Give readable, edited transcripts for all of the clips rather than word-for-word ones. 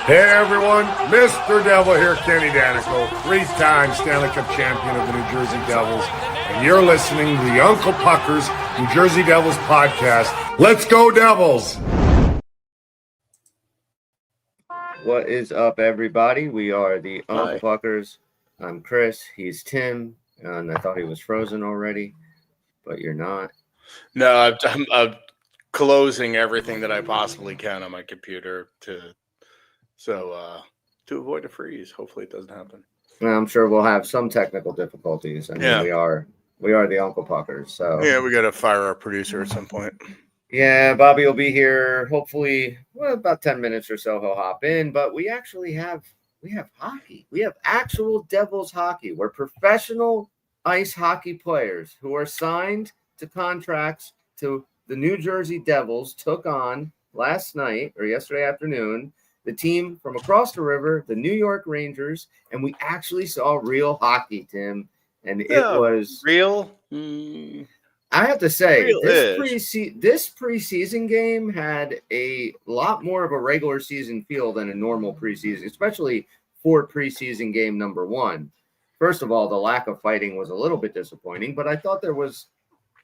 Hey everyone, Mr. Devil here, Kenny Danico, 3-time Stanley Cup champion of the New Jersey Devils, and you're listening to the Uncle Puckers New Jersey Devils podcast. Let's go Devils! What is up, everybody? We are the Uncle Puckers. I'm Chris. He's Tim, and I thought he was frozen already, but you're not. No, I'm closing everything that I possibly can on my computer to avoid a freeze. Hopefully, it doesn't happen. Well, I'm sure we'll have some technical difficulties. I mean, we are the Uncle Puckers. So yeah, we got to fire our producer at some point. Yeah, Bobby will be here. Hopefully, about 10 minutes or so he'll hop in. But we actually have hockey. We have actual Devils hockey. We're professional ice hockey players who are signed to contracts to the New Jersey Devils. Took on last night or yesterday afternoon the team from across the river, the New York Rangers, and we actually saw real hockey, Tim. And it was real. I have to say, this preseason game had a lot more of a regular season feel than a normal preseason, especially for preseason game number one. First of all, the lack of fighting was a little bit disappointing, but I thought there was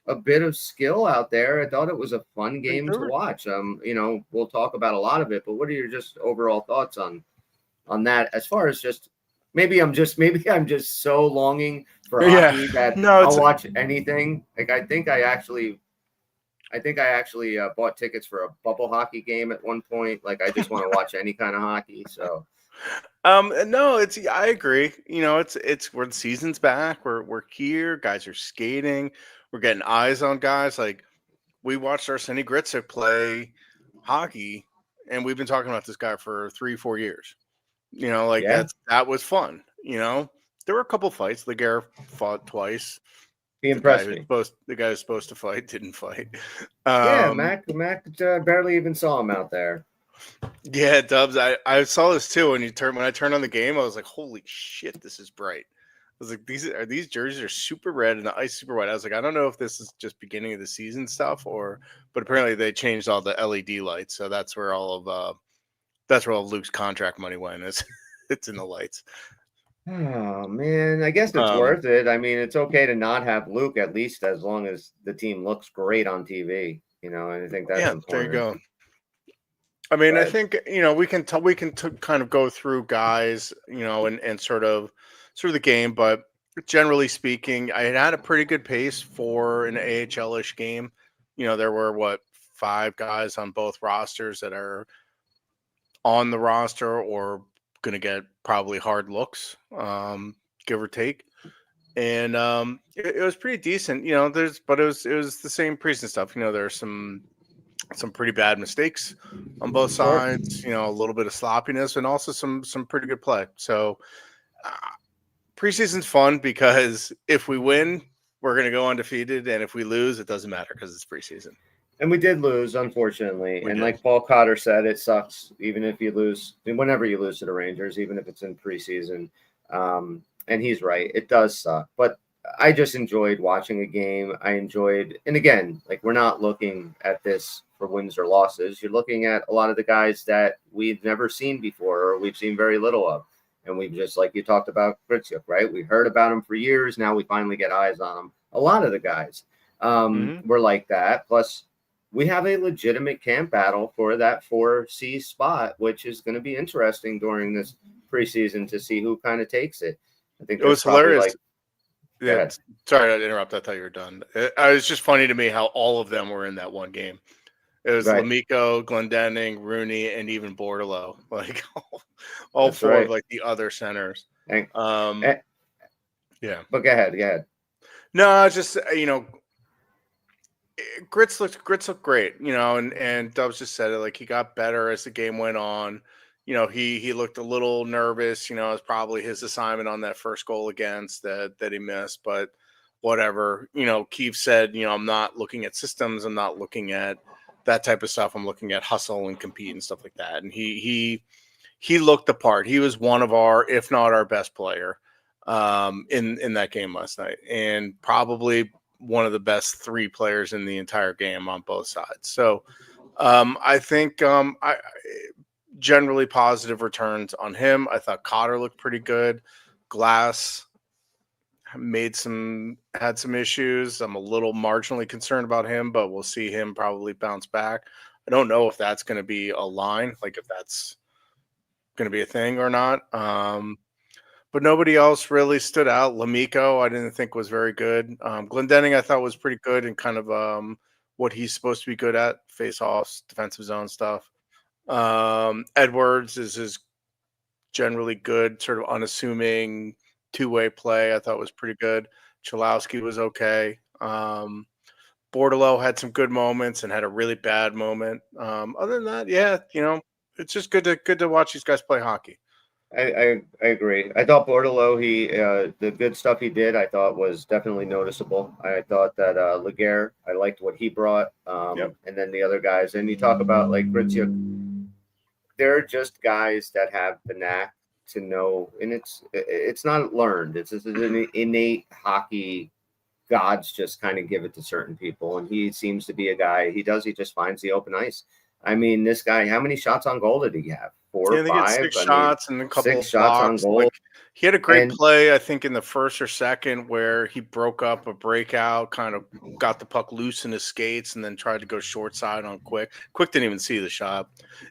a bit of skill out there. I thought it was a fun game to watch. We'll talk about a lot of it, but what are your just overall thoughts on that? As far as just maybe I'm just so longing for hockey that I'll watch anything. Like I think I actually bought tickets for a bubble hockey game at one point. Like I just want to watch any kind of hockey. So no, I agree. It's where the season's back. We're here. Guys are skating. We're getting eyes on guys. Like we watched Arsenij Gricic play hockey, and we've been talking about this guy for 3-4 years. That was fun. There were a couple fights. Laguerre fought twice. He impressed me. The guy who's supposed to fight didn't fight. Mac barely even saw him out there. Yeah, Dubs. I saw this too. When I turned on the game, I was like, "Holy shit, this is bright." I was like, "These jerseys are super red and the ice super white." I was like, "I don't know if this is just beginning of the season stuff but apparently they changed all the LED lights, so that's where all of Luke's contract money went. It's in the lights." Oh man, I guess it's worth it. I mean, it's okay to not have Luke, at least as long as the team looks great on TV. And I think that's important. There you go. I mean, I think we can kind of go through guys, and sort of the game, but generally speaking, I had a pretty good pace for an AHL-ish game. There were 5 guys on both rosters that are on the roster or going to get probably hard looks, give or take, and it was pretty decent. But it was the same preseason stuff. There's some pretty bad mistakes on both sides. A little bit of sloppiness and also some pretty good play. So preseason's fun because if we win, we're going to go undefeated, and if we lose, it doesn't matter because it's preseason. And we did lose, unfortunately. Like Paul Cotter said, it sucks even if you lose, whenever you lose to the Rangers, even if it's in preseason. And he's right. It does suck. But I just enjoyed watching a game. And again, like we're not looking at this for wins or losses. You're looking at a lot of the guys that we've never seen before or we've seen very little of. And we've just, like you talked about Gricic, right? We heard about him for years. Now we finally get eyes on him. A lot of the guys were like that. Plus, we have a legitimate camp battle for that 4C spot, which is going to be interesting during this preseason to see who kind of takes it. I think it was hilarious. Sorry to interrupt. I thought you were done. It was just funny to me how all of them were in that one game. It was Lemico, Glendening, Rooney, and even Bordeleau. Like all That's 4 of like the other centers. Yeah. But go ahead. No, just Grits looked great, and Dubs just said it, like he got better as the game went on. He looked a little nervous, it was probably his assignment on that first goal against that he missed, but whatever. Keefe said, I'm not looking at systems, I'm not looking at that type of stuff. I'm looking at hustle and compete and stuff like that. And he looked the part. He was one of our, if not our best player in that game last night, and probably one of the best 3 players in the entire game on both sides. So I think generally positive returns on him. I thought Cotter looked pretty good. Glass had some issues. I'm a little marginally concerned about him, but we'll see him probably bounce back. I don't know if that's going to be a line, like if that's going to be a thing or not. But nobody else really stood out. Lamico, I didn't think was very good. Glendening, I thought was pretty good and kind of what he's supposed to be good at, face-offs, defensive zone stuff. Edwards is generally good, sort of unassuming two-way play. I thought was pretty good. Chalowski was okay. Bordelot had some good moments and had a really bad moment. Other than that, yeah, it's just good to watch these guys play hockey. I agree. I thought Bordelot, the good stuff he did, I thought was definitely noticeable. I thought that Laguerre, I liked what he brought, and then the other guys. And you talk about like Gritzuk, they're just guys that have the knack to know, and it's not learned. It's an innate hockey. Gods just kind of give it to certain people, and he seems to be a guy. He just finds the open ice. I mean, this guy, how many shots on goal did he have? 4 or 5? 6 shots and a couple of shots on goal. Like, he had a great play, I think, in the first or second where he broke up a breakout, kind of got the puck loose in his skates, and then tried to go short side on Quick. Quick didn't even see the shot.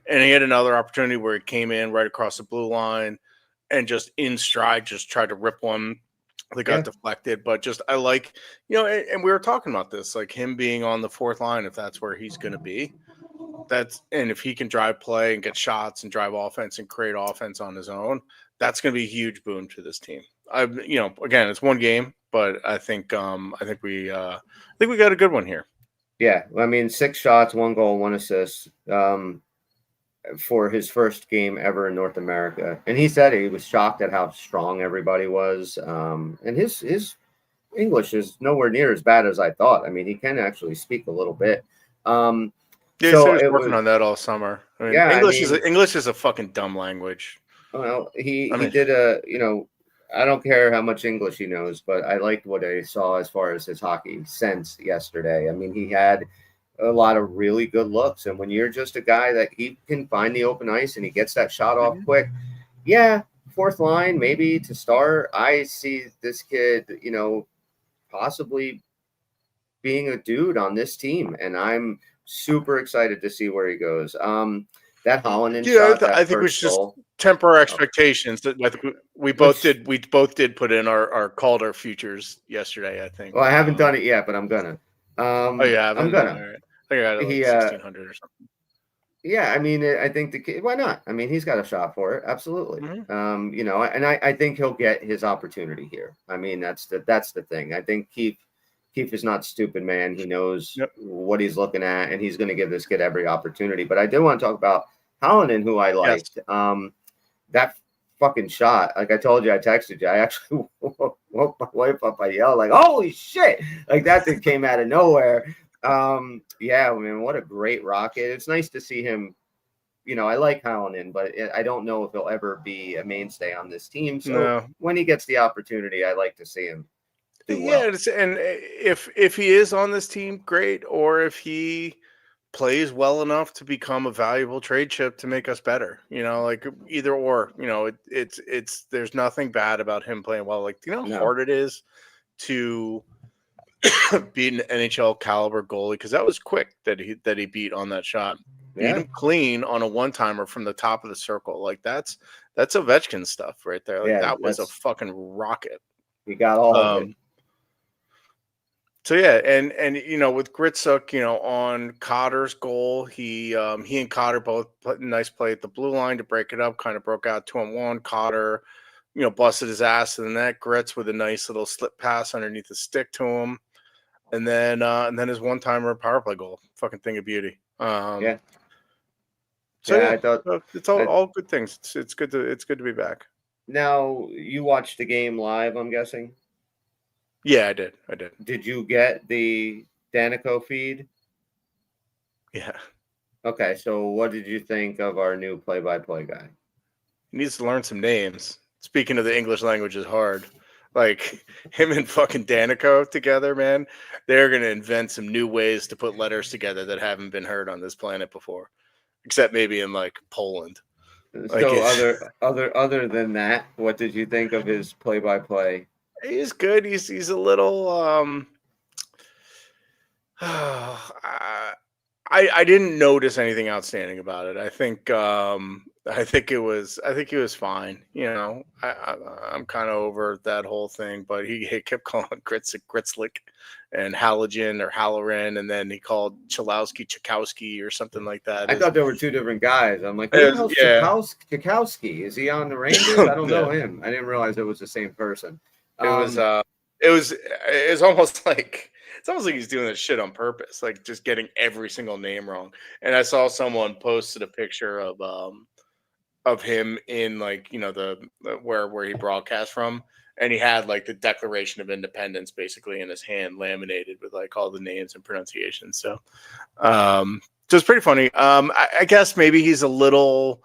And he had another opportunity where he came in right across the blue line and just in stride just tried to rip one. They got deflected, but just I like, and we were talking about this, like him being on the fourth line, if that's where he's going to be. And if he can drive play and get shots and drive offense and create offense on his own, that's going to be a huge boon to this team. Again, it's one game, but I think we got a good one here. Yeah, I mean, 6 shots, 1 goal, 1 assist for his first game ever in North America, and he said he was shocked at how strong everybody was. And his English is nowhere near as bad as I thought. I mean, he can actually speak a little bit. Yeah, so he was working on that all summer. I mean, English is a fucking dumb language. Well, he did I don't care how much English he knows, but I liked what I saw as far as his hockey sense yesterday. I mean, he had a lot of really good looks, and when you're just a guy that he can find the open ice and he gets that shot off quick, fourth line maybe to start. I see this kid, possibly being a dude on this team, and I'm super excited to see where he goes. That Holland shot, I think we should just temper our expectations. I think we both did put in our called our futures yesterday. I think. Well, I haven't done it yet, but I'm gonna. I'm gonna. I think I got 1,600 or something. Yeah, I mean, I think the kid. Why not? I mean, he's got a shot for it, absolutely. Mm-hmm. And I think he'll get his opportunity here. I mean, that's the thing. I think Keefe is not stupid, man. He knows what he's looking at, and he's going to give this kid every opportunity. But I do want to talk about Hallinan, who I liked. Yes. That fucking shot, like I told you, I texted you. I actually woke my wife up. I yelled like, "Holy shit!" Like that thing came out of nowhere. I mean, what a great rocket. It's nice to see him. I like Hallinan, but I don't know if he'll ever be a mainstay on this team. So when he gets the opportunity, I like to see him. And if he is on this team, great. Or if he plays well enough to become a valuable trade chip to make us better, like either or. It's there's nothing bad about him playing well. Like, how hard it is to beat an NHL caliber goalie, because that was quick that he beat on that shot. Beat him clean on a one-timer from the top of the circle. Like that's Ovechkin stuff right there. Like that was a fucking rocket. He got all of it. So and with Gritzuk, on Cotter's goal, he and Cotter both put a nice play at the blue line to break it up, kind of broke out 2-on-1. Cotter, busted his ass in the net. Gritz with a nice little slip pass underneath the stick to him. And then his one-timer power play goal. Fucking thing of beauty. I thought it's all good things. It's good to be back. Now, you watched the game live, I'm guessing? Yeah, I did. Did you get the Danico feed? Yeah. Okay, so what did you think of our new play-by-play guy? He needs to learn some names. Speaking of the English language is hard. Like him and fucking Danico together, man, they're going to invent some new ways to put letters together that haven't been heard on this planet before, except maybe in like Poland. Like So other than that, what did you think of his play-by-play? he's good. He's a little I didn't notice anything outstanding about it. I think he was fine. You know, I'm kind of over that whole thing, but he kept calling Gritzlick and Halogen or Halloran, and then he called Chakowski or something like that. I thought there were two different guys. I'm like, who the hell's Yeah. Chakowski? Is he on the Rangers? I don't know Yeah. him. I didn't realize it was the same person. It was almost like it's almost like he's doing this shit on purpose, like just getting every single name wrong. And I saw someone posted a picture of him in like, you know, the where he broadcast from, and he had like the Declaration of Independence basically in his hand, laminated with like all the names and pronunciations. So it's pretty funny. I guess maybe he's a little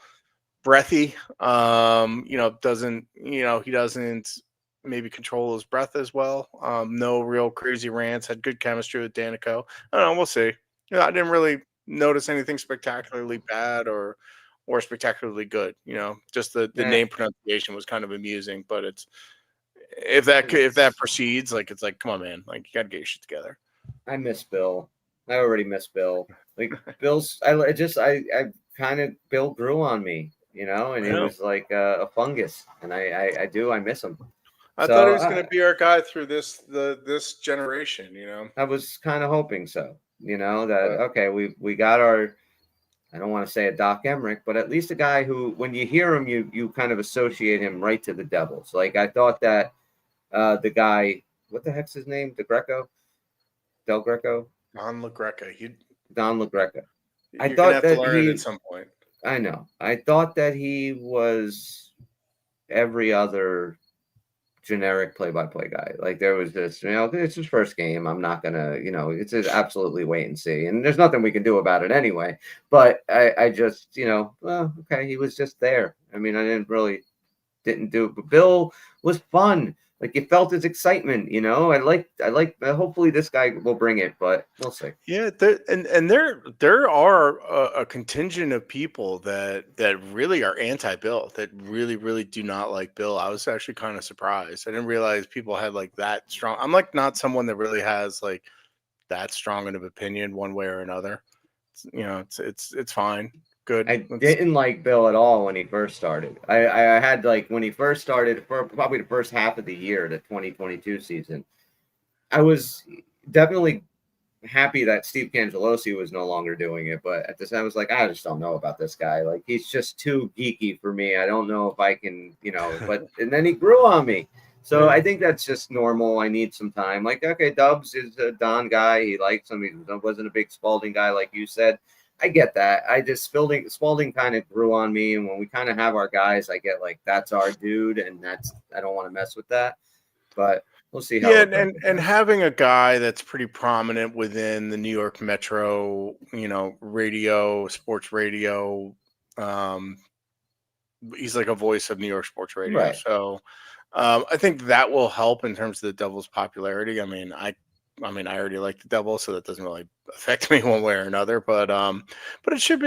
breathy. You know, he doesn't maybe control his breath as well. No real crazy rants. Had good chemistry with Danico. I don't know. We'll see. You know, I didn't really notice anything spectacularly bad or spectacularly good. You know, just the name pronunciation was kind of amusing. But it's if that proceeds, like it's like, come on, man, like you got to get your shit together. I miss Bill. I already miss Bill. Like Bill's, Bill grew on me, you know, and he was like a fungus, and I miss him. I thought he was going to be our guy through this generation, you know. I was kind of hoping so, you know, that okay, we got our, I don't want to say a Doc Emmerich, but at least a guy who, when you hear him, you kind of associate him right to the Devils. Like I thought that the guy, what the heck's his name? Del Greco? Don LaGreca. Don LaGreca. I thought that learn at some point. I know. I thought that he was every other generic play-by-play guy. Like there was this, you know, it's his first game. I'm not gonna, you know, it's absolutely wait and see, and there's nothing we can do about it anyway. But I just, you know, well, okay, he was just there. I mean, I didn't do it, but Bill was fun. Like you felt his excitement, you know. I like. Hopefully, this guy will bring it, but we'll see. Yeah, there are a contingent of people that really are anti-Bill, that really do not like Bill. I was actually kind of surprised. I didn't realize people had like that strong. I'm like not someone that really has like that strong of an opinion one way or another. You know, it's fine. Good. I didn't like Bill at all when he first started. I had like when he first started for probably the first half of the year, the 2022 season. I was definitely happy that Steve Cangelosi was no longer doing it, but at the time I was like, I just don't know about this guy. Like he's just too geeky for me. I don't know if I can, you know. But and then he grew on me. So I think that's just normal. I need some time. Like okay, Dubs is a Don guy. He likes him. He wasn't a big Spalding guy, like you said. I get that. I just Spalding kind of grew on me, and when we kind of have our guys, I get like that's our dude, and I don't want to mess with that. But we'll see how. Yeah, and having a guy that's pretty prominent within the New York Metro, you know, sports radio. He's like a voice of New York sports radio, right. So I think that will help in terms of the Devils' popularity. I mean, I already like the Devils, so that doesn't really affect me one way or another. But it should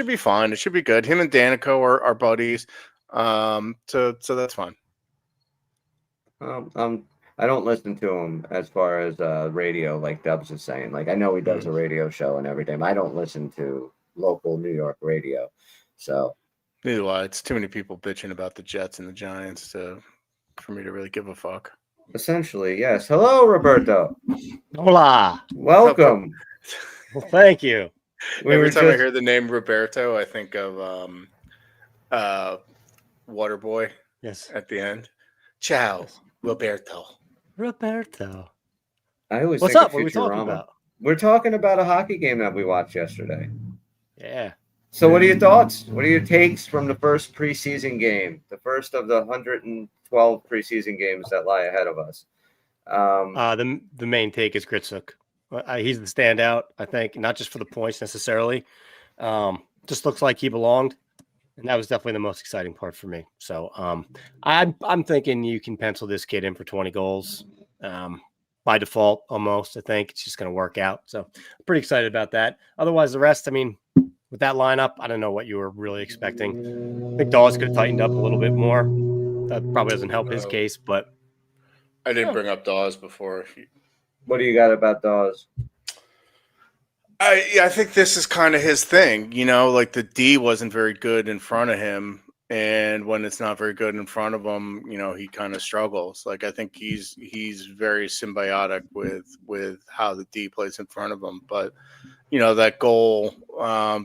be fine. It should be good. Him and Danico are buddies. So that's fine. I don't listen to him as far as radio, like Dubs is saying. Like I know he does a radio show and everything. I don't listen to local New York radio. So neither do I. It's too many people bitching about the Jets and the Giants for me to really give a fuck. Essentially, yes. Hello, Roberto. Hola. Welcome. Well, thank you. Every time I hear the name Roberto, I think of Waterboy. Yes. At the end. Ciao, Roberto. Roberto. I always. What's up? What are we talking about? We're talking about a hockey game that we watched yesterday. Yeah. So, what are your thoughts? What are your takes from the first preseason game, the first of the 112 preseason games that lie ahead of us? The main take is Gritzuk. He's the standout, I think, not just for the points necessarily. Just looks like he belonged, and that was definitely the most exciting part for me. So I'm thinking you can pencil this kid in for 20 goals by default almost. I think it's just going to work out. So I'm pretty excited about that. Otherwise, the rest, I mean, with that lineup, I don't know what you were really expecting. I think Dawes could have tightened up a little bit more. That probably doesn't help his case, but I didn't bring up Dawes before. What do you got about Dawes? I think this is kind of his thing, like the D wasn't very good in front of him, and when it's not very good in front of him, he kind of struggles. Like I think he's very symbiotic with how the D plays in front of him. But that goal,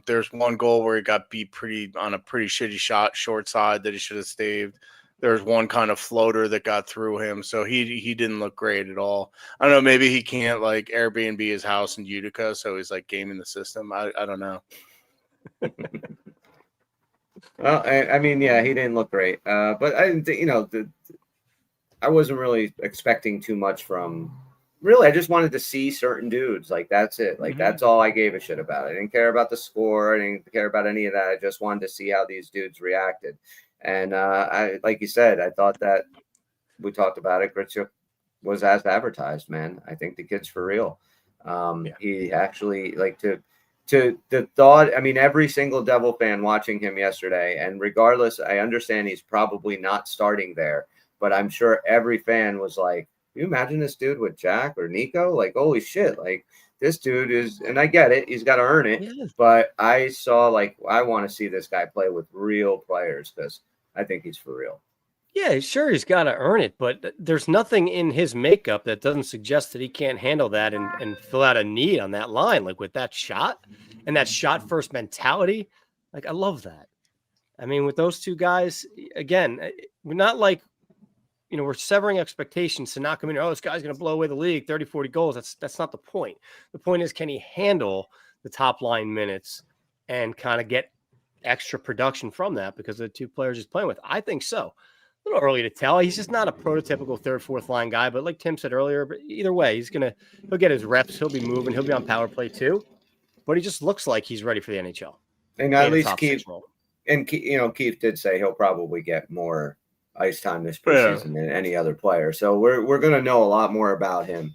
there's one goal where he got beat on a pretty shitty shot, short side that he should have staved. There's one kind of floater that got through him, so he didn't look great at all. I don't know, maybe he can't like Airbnb his house in Utica, so he's like gaming the system. I don't know. Well, I mean, yeah, he didn't look great, but I didn't think, I wasn't really expecting too much from. Really, I just wanted to see certain dudes. Like that's it. Like that's all I gave a shit about. I didn't care about the score. I didn't care about any of that. I just wanted to see how these dudes reacted. And I, like you said, I thought that we talked about it. Gritzuk was as advertised, man. I think the kid's for real. He actually to the thought. I mean, every single Devil fan watching him yesterday, and regardless, I understand he's probably not starting there, but I'm sure every fan was like, "Can you imagine this dude with Jack or Nico? Like, holy shit! Like this dude is." And I get it; he's got to earn it. Yeah. But I saw I want to see this guy play with real players because I think he's for real. Yeah, sure, he's got to earn it, but there's nothing in his makeup that doesn't suggest that he can't handle that and fill out a need on that line, like with that shot and that shot first mentality. Like, I love that. I mean, with those two guys, again, we're not like, we're severing expectations to not come in. Oh, this guy's going to blow away the league, 30, 40 goals. That's not the point. The point is, can he handle the top line minutes and kind of get extra production from that because of the two players he's playing with? I think so. A little early to tell. He's just not a prototypical third, fourth line guy. But like Tim said earlier, but either way, he'll get his reps. He'll be moving. He'll be on power play too. But he just looks like he's ready for the NHL. And at least Keith did say he'll probably get more ice time this preseason than any other player. So we're going to know a lot more about him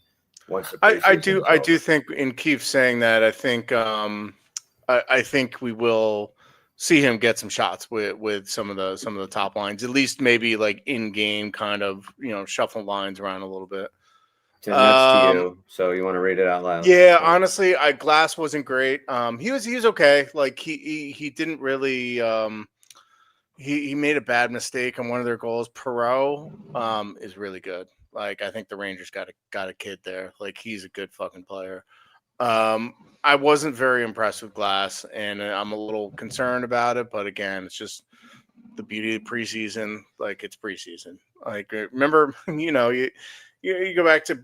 once the preseason I do think in Keith saying that, I think I think we will see him get some shots with some of the top lines, at least maybe like in game kind of, shuffling lines around a little bit. Tim, that's to you. So you want to read it out loud? Yeah, honestly, Glass wasn't great. He was okay. Like he didn't really he made a bad mistake on one of their goals. Perreault is really good. Like I think the Rangers got a kid there. Like he's a good fucking player. I wasn't very impressed with Glass, and I'm a little concerned about it. But again, it's just the beauty of preseason. Like it's preseason. Like remember, you go back to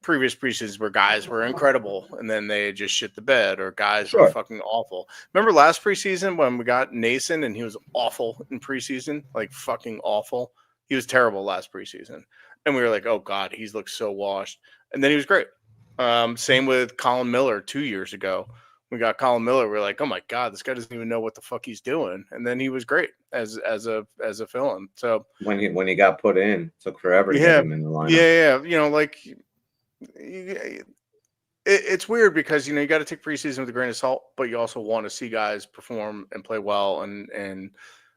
previous preseasons where guys were incredible and then they just shit the bed, or guys were fucking awful. Remember last preseason when we got Nason and he was awful in preseason, like fucking awful. He was terrible last preseason, and we were like, oh god, he's looked so washed, and then he was great. Same with Colin Miller 2 years ago. We got Colin Miller. We're like, oh my god, this guy doesn't even know what the fuck he's doing. And then he was great as a fill-in. So when he got put in, it took forever to get him in the lineup. Yeah. It's weird because you got to take preseason with a grain of salt, but you also want to see guys perform and play well and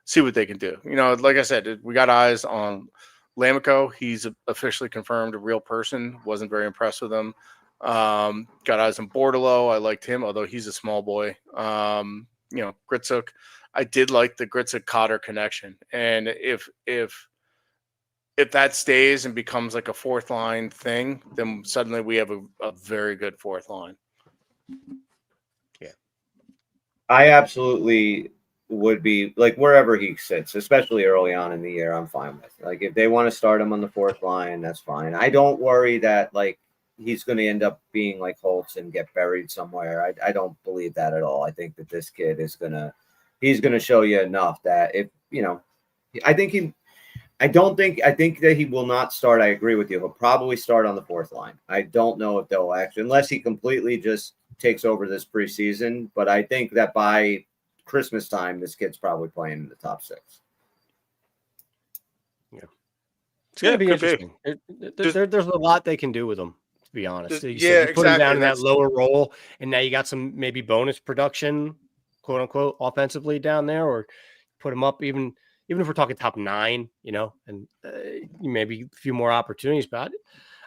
see what they can do. Like I said, we got eyes on Lamico. He's officially confirmed a real person. Wasn't very impressed with him. Got eyes on Bordeleau. I liked him, although he's a small boy. Gritzuk. I did like the Gritzuk-Cotter connection. And if that stays and becomes like a fourth line thing, then suddenly we have a very good fourth line. Yeah. I absolutely would be like wherever he sits, especially early on in the year, I'm fine with. Like if they want to start him on the fourth line, that's fine. I don't worry that like he's going to end up being like Holtz and get buried somewhere. I don't believe that at all. I think that this kid is he's going to show you enough that if, I think that he will not start. I agree with you. He'll probably start on the fourth line. I don't know if they'll actually, unless he completely just takes over this preseason, but I think that by Christmas time, this kid's probably playing in the top six. Yeah. It's going to be interesting. There's a lot they can do with him. To be honest, you put him down in that lower role, and now you got some maybe bonus production quote unquote, offensively down there, or put him up even if we're talking top 9, and maybe a few more opportunities. But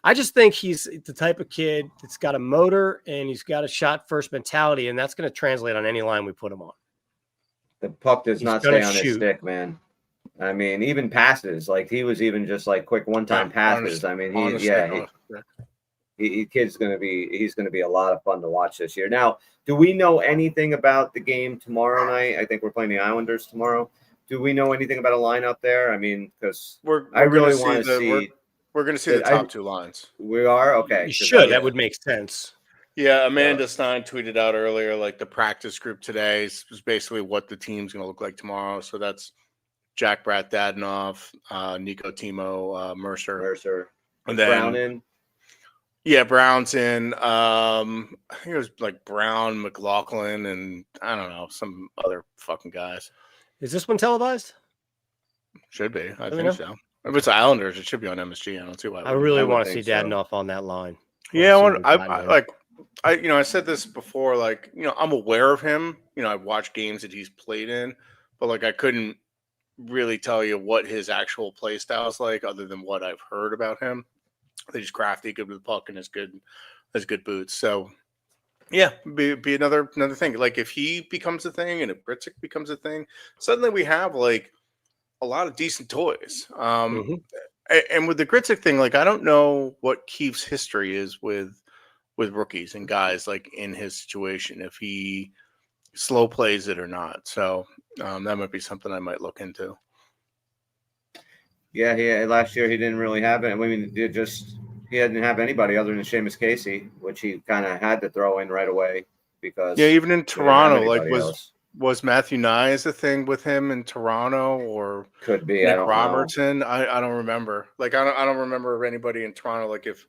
I just think he's the type of kid that's got a motor and he's got a shot first mentality, and that's going to translate on any line we put him on. The puck does He's not gonna stay on his shoot. stick, man. I mean, even passes, like he was even just like quick one-time passes. I mean, he's gonna be a lot of fun to watch this year. Now, do we know anything about the game tomorrow night? I think we're playing the Islanders tomorrow. Do we know anything about a lineup there? I mean, because I really want to see. We're going to see the top 2 lines. We are okay. You should. That would make sense. Yeah, Amanda Stein tweeted out earlier, like the practice group today is basically what the team's going to look like tomorrow. So that's Jack Dadonov, Nico Timo, Mercer, and then Brown in. Yeah, Brown's in. I think it was like Brown, McLaughlin, and I don't know, some other fucking guys. Is this one televised? Should be. I think so. If it's Islanders, it should be on MSG. I don't see why. I really want to see Dadonov on that line. Yeah, I said this before. Like, I'm aware of him. I've watched games that he's played in, but like I couldn't really tell you what his actual play style is like, other than what I've heard about him. He's crafty, good with the puck, and has good boots. So, yeah, be another thing. Like if he becomes a thing, and if Gritsuk becomes a thing, suddenly we have like a lot of decent toys. And with the Gritsuk thing, like I don't know what Keefe's history is with rookies and guys like in his situation, if he slow plays it or not. So that might be something I might look into. Yeah, last year he didn't really have it. I mean, he didn't have anybody other than Seamus Casey, which he kind of had to throw in right away because even in Toronto, like was Matthew Nyes a thing with him in Toronto, or could be Nick Robertson? I don't remember. Like I don't remember anybody in Toronto. Like if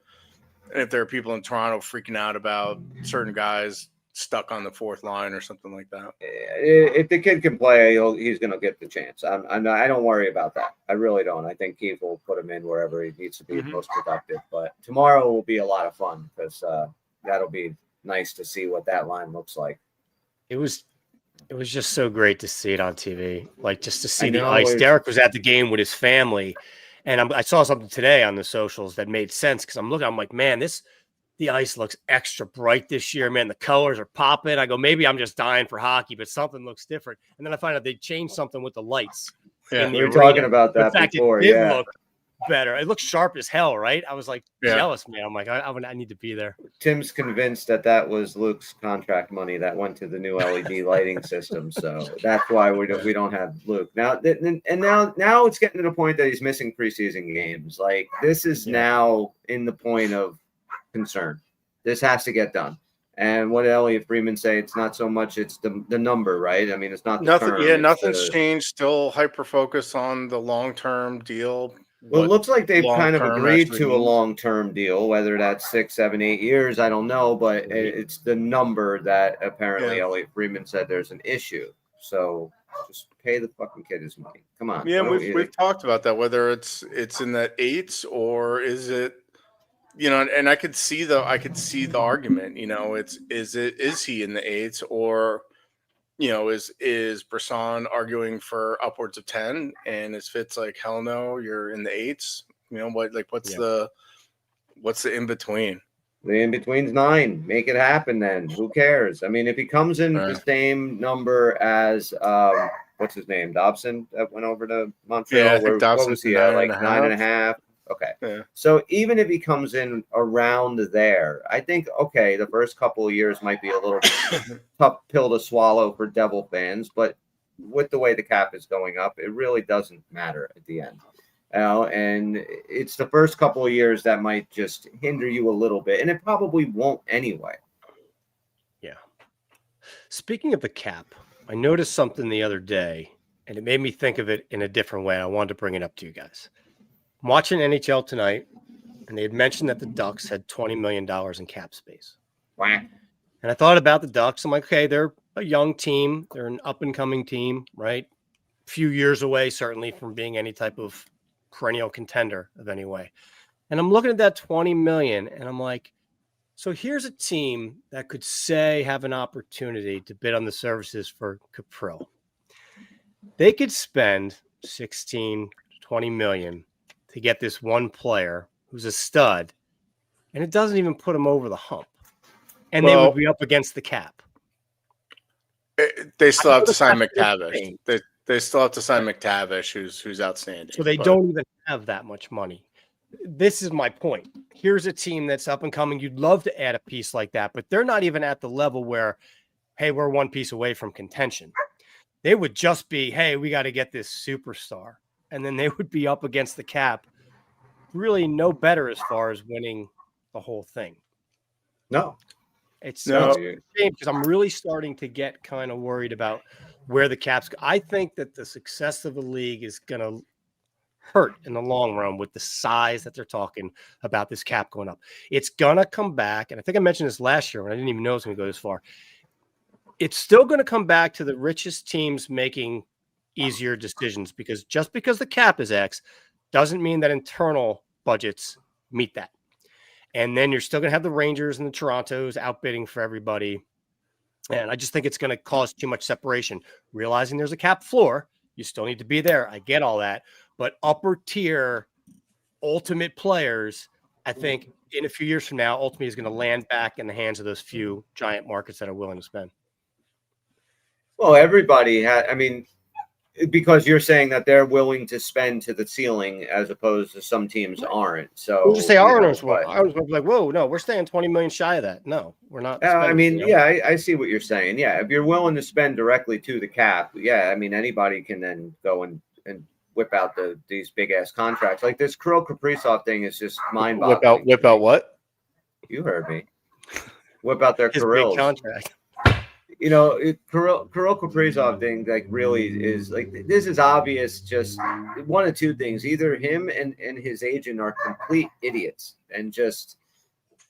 there are people in Toronto freaking out about certain guys stuck on the 4th line or something like that. If the kid can play, he's going to get the chance. I don't worry about that. I really don't. I think Keefe will put him in wherever he needs to be most productive. But tomorrow will be a lot of fun because that'll be nice to see what that line looks like. It was just so great to see it on TV, like just to see the ice. Derek was at the game with his family, and I saw something today on the socials that made sense because I'm like, man, the ice looks extra bright this year, man. The colors are popping. I go, maybe I'm just dying for hockey, but something looks different. And then I find out they changed something with the lights. Yeah, we were talking about that before. It did look better. It looks sharp as hell, right? I was like jealous, man. I'm like, I need to be there. Tim's convinced that was Luke's contract money that went to the new LED lighting system, so that's why we don't have Luke now. Now it's getting to the point that he's missing preseason games. Like this is now in the point of concern. This has to get done. And what did Elliot Freeman say? It's not so much it's the number, right? I mean, it's not the nothing. term, Yeah, nothing's changed. Still hyper focus on the long-term deal. Well, it looks like they've kind of agreed to a long-term deal, whether that's 6, 7, 8 years. I don't know, but it's the number that apparently Elliot Freeman said there's an issue. So just pay the fucking kid his money. Come on. Yeah, we've talked about that. Whether it's in the 8s or is it, and I could see the argument. Is he in the 8s or? Is Brisson arguing for upwards of 10, and is Fitz like, hell no, you're in the 8s? What's the in between? The in between's 9. Make it happen then. Who cares? I mean, if he comes in the same number as what's his name, Dobson, that went over to Montreal. Yeah, I think Dobson, what was he at? Like 9.5. Okay. Yeah. So even if he comes in around there, I think, the first couple of years might be a little tough pill to swallow for Devil fans, but with the way the cap is going up, it really doesn't matter at the end. And it's the first couple of years that might just hinder you a little bit, and it probably won't anyway. Yeah. Speaking of the cap, I noticed something the other day, and it made me think of it in a different way. I wanted to bring it up to you guys. I'm watching NHL tonight, and they had mentioned that the Ducks had $20 million in cap space. Wow. And I thought about the Ducks. I'm like, okay, they're a young team. They're an up-and-coming team, right? A few years away, certainly, from being any type of perennial contender of any way. And I'm looking at that $20 million, and I'm like, So here's a team that could say have an opportunity to bid on the services for Caprill. They could spend 16, 20 million to get this one player who's a stud, and it doesn't even put him over the hump. And they would be up against the cap. They still have to sign McTavish. They still have to sign McTavish, who's outstanding. So they don't even have that much money. This is my point. Here's a team that's up and coming. You'd love to add a piece like that, but they're not even at the level where, hey, we're one piece away from contention. They would just be, hey, we got to get this superstar. And then they would be up against the cap, really no better as far as winning the whole thing. No. It's a shame because I'm really starting to get kind of worried about where the cap's go. I think that the success of the league is going to hurt in the long run with the size that they're talking about this cap going up. It's going to come back. And I think I mentioned this last year when I didn't even know it was going to go this far. It's still going to come back to the richest teams making easier decisions, because just because the cap is X doesn't mean that internal budgets meet that. And then you're still going to have the Rangers and the Torontos outbidding for everybody. And I just think it's going to cause too much separation. Realizing there's a cap floor, you still need to be there. I get all that. But upper tier ultimate players, I think in a few years from now, ultimately is going to land back in the hands of those few giant markets that are willing to spend. Well, everybody had, I mean, because you're saying that they're willing to spend to the ceiling as opposed to some teams aren't. So we'll just say ours was like, whoa, no, we're staying 20 million shy of that. No, we're not. I mean, I see what you're saying. Yeah, if you're willing to spend directly to the cap, yeah, I mean, anybody can then go and whip out these big ass contracts. Like this Kirill Kaprizov thing is just mind boggling. Whip out what? You heard me. Whip out their Kirills. Contract. You know, Kirill Kaprizov thing, like, really is like, this is obvious. Just one of two things: either him and his agent are complete idiots, and just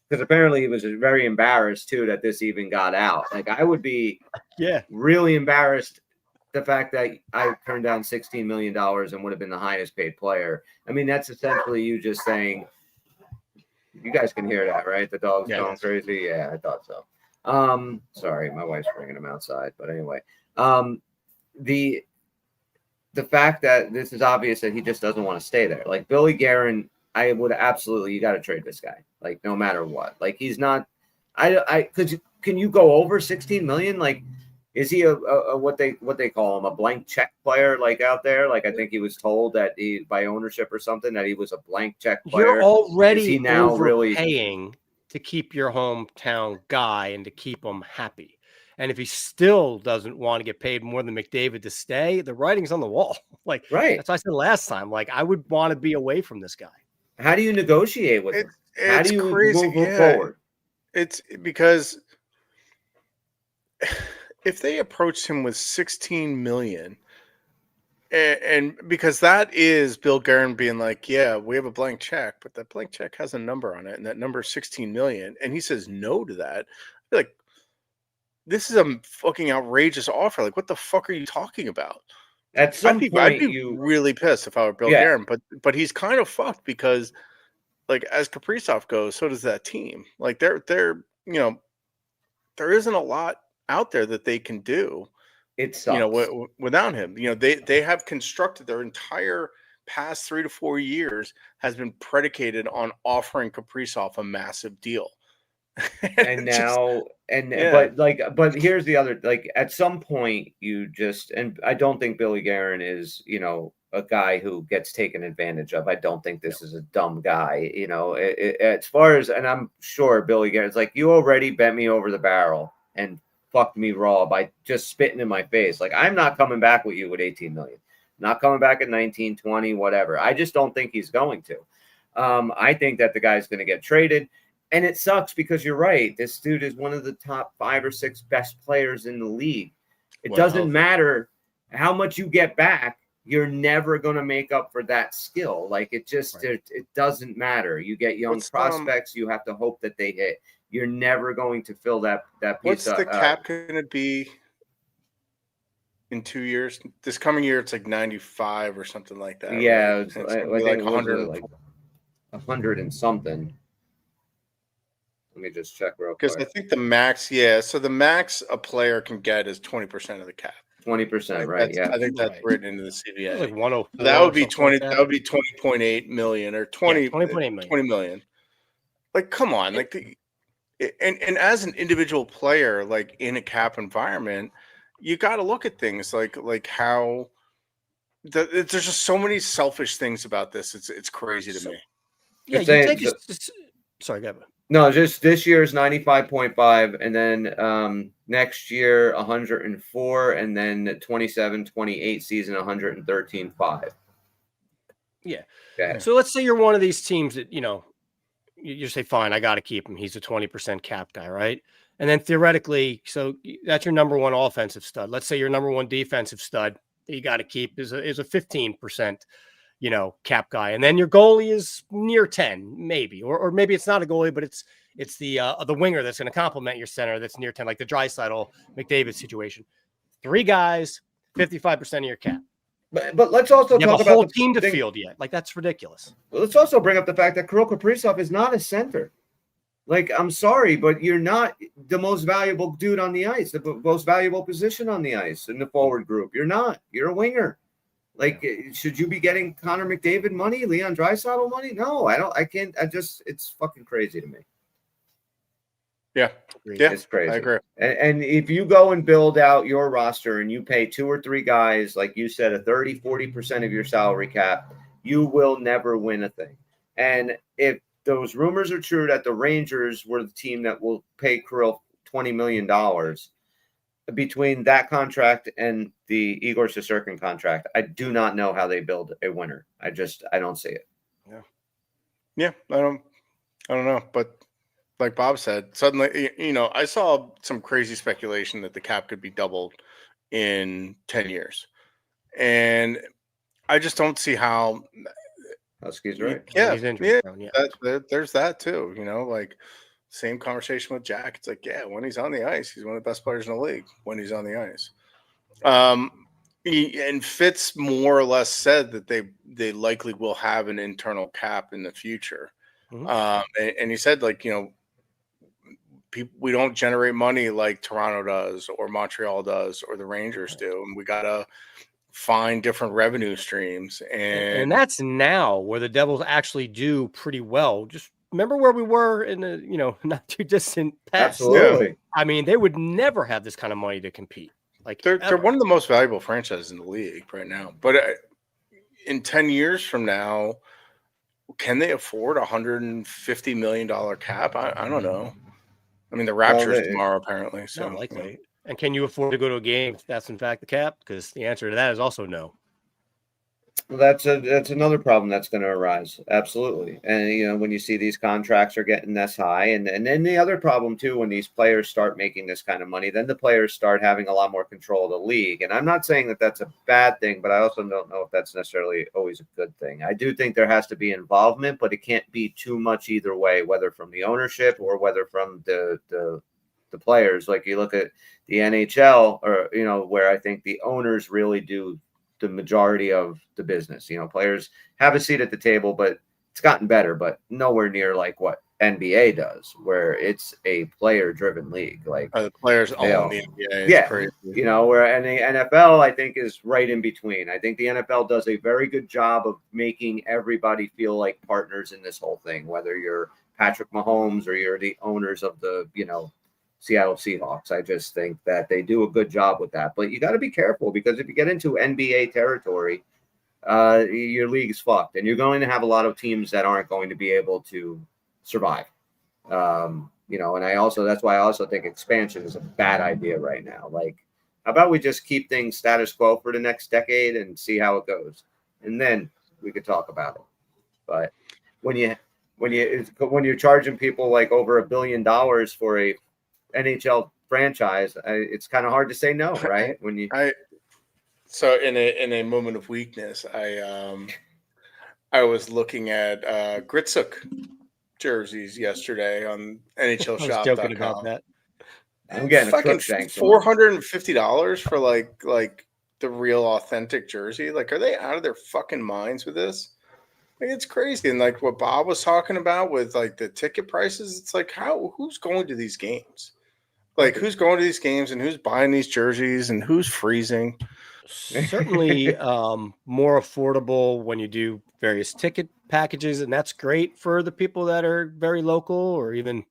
because apparently he was very embarrassed too that this even got out. Like, I would be, really embarrassed. The fact that I turned down $16 million and would have been the highest paid player. I mean, that's essentially you just saying. You guys can hear that, right? The dog's going crazy. Yeah, I thought so. Sorry, my wife's bringing him outside, but anyway, the fact that this is obvious that he just doesn't want to stay there. Like Billy Guerin, I would absolutely, you got to trade this guy, like no matter what. Like he's not, can you go over 16 million? Like, is he a what they call him, a blank check player, like out there? Like I think he was told that he, by ownership or something, that he was a blank check player. You're already is he now really paying to keep your hometown guy and to keep him happy. And if he still doesn't want to get paid more than McDavid to stay, the writing's on the wall. Like, right. That's what I said last time. Like, I would want to be away from this guy. How do you negotiate with him? How do you move forward? It's because if they approached him with 16 million, and because that is Bill Guerin being like, yeah, we have a blank check, but that blank check has a number on it, and that number is 16 million, and he says no to that. Like, this is a fucking outrageous offer. Like, what the fuck are you talking about? At some point, I'd be really pissed if I were Bill Guerin, but he's kind of fucked because, like, as Kaprizov goes, so does that team. Like, they're you know, there isn't a lot out there that they can do. It sucks. You know, without him, you know, they have constructed their entire past 3 to 4 years has been predicated on offering Kaprizov a massive deal. But here's the other, like, at some point you just, and I don't think Billy Guerin is, you know, a guy who gets taken advantage of. I don't think this is a dumb guy, you know, as far as, and I'm sure Billy Guerin's like, you already bent me over the barrel and fucked me raw by just spitting in my face. Like, I'm not coming back with you with 18 million, not coming back at 19, 20, whatever. I just don't think he's going to. I think that the guy's going to get traded, and it sucks because you're right. This dude is one of the top 5 or 6 best players in the league. It doesn't matter how much you get back. You're never going to make up for that skill. Like, it just, it doesn't matter. You get young prospects. You have to hope that they hit. You're never going to fill that piece. What's the cap going to be in 2 years? This coming year, it's like 95 or something like that. Yeah, right? it's like 100 and something. Let me just check real Because quick. I think the max, yeah. So the max a player can get is 20% of the cap. 20%, right? Yeah. I think that's Right. written into the It CBA. was like 104. So that would be or something like 20. That would be 20.8 million or 20, 20.8 million. 20 million. Like, come on, like and as an individual player, like in a cap environment, you got to look at things like how there's just so many selfish things about this. It's crazy to me. Yeah, Just you saying- take sorry, go ahead. No, just this year's 95.5, and then next year 104, and then 27-28 season 113.5. Yeah. Okay. So let's say you're one of these teams that, you say, fine, I got to keep him. He's a 20% cap guy, right? And then theoretically, so that's your number one offensive stud. Let's say your number one defensive stud that you got to keep is a 15%, cap guy. And then your goalie is near 10, maybe, or maybe it's not a goalie, but it's the winger that's going to complement your center that's near 10, like the Draisaitl McDavid situation. 3 guys, 55% of your cap. But let's also You have talk a about whole the team to thing- field yet. Like, that's ridiculous. Let's also bring up the fact that Kirill Kaprizov is not a center. Like, I'm sorry, but you're not the most valuable dude on the ice, the most valuable position on the ice in the forward group. You're not. You're a winger. Like, should you be getting Connor McDavid money, Leon Draisaitl money? No, I don't. I can't. It's fucking crazy to me. Yeah, It's crazy. I agree. And if you go and build out your roster and you pay 2 or 3 guys, like you said, a 30-40% of your salary cap, you will never win a thing. And if those rumors are true that the Rangers were the team that will pay Kirill $20 million, between that contract and the Igor Shesterkin contract, I do not know how they build a winner. I don't see it. Yeah, I don't know, but like Bob said, suddenly, I saw some crazy speculation that the cap could be doubled in 10 years. And I just don't see how. Husky's right. Yeah, He's injury prone, yeah. there's that too, like same conversation with Jack. It's like, yeah, when he's on the ice, he's one of the best players in the league when he's on the ice. And Fitz more or less said that they likely will have an internal cap in the future. Mhm. And he said, like, we don't generate money like Toronto does or Montreal does or the Rangers do. And we got to find different revenue streams. And that's now where the Devils actually do pretty well. Just remember where we were in the, not too distant past. Absolutely. I mean, they would never have this kind of money to compete. Like, they're ever. one of the most valuable franchises in the league right now. But in 10 years from now, can they afford $150 million cap? I don't know. I mean, the Raptors tomorrow, apparently. So Not likely. And can you afford to go to a game if that's in fact the cap? Because the answer to that is also no. Well, that's another problem that's going to arise. Absolutely. And, when you see these contracts are getting this high, and then the other problem too, when these players start making this kind of money, then the players start having a lot more control of the league. And I'm not saying that that's a bad thing, but I also don't know if that's necessarily always a good thing. I do think there has to be involvement, but it can't be too much either way, whether from the ownership or whether from the players. Like you look at the NHL, or, where I think the owners really do the majority of the business. Players have a seat at the table, but it's gotten better, but nowhere near like what NBA does, where it's a player-driven league. Like the players own the NBA. Yeah, crazy. Where and the NFL, I think, is right in between. I think the NFL does a very good job of making everybody feel like partners in this whole thing, whether you're Patrick Mahomes or you're the owners of the, Seattle Seahawks. I just think that they do a good job with that. But you got to be careful, because if you get into NBA territory, your league's fucked, and you're going to have a lot of teams that aren't going to be able to survive. And that's why I also think expansion is a bad idea right now. Like, how about we just keep things status quo for the next decade and see how it goes, and then we could talk about it. But when you're charging people like over $1 billion for a NHL franchise, it's kind of hard to say no, right? So in a moment of weakness, I was looking at Gritsuk jerseys yesterday on NHLShop.com. I was joking about that. I'm getting fucking a Crookshanks $450 for like the real authentic jersey. Like, are they out of their fucking minds with this? Like, it's crazy. And like what Bob was talking about with like the ticket prices, it's like who's going to these games? Like who's going to these games and who's buying these jerseys and who's freezing? Certainly more affordable when you do various ticket packages, and that's great for the people that are very local or even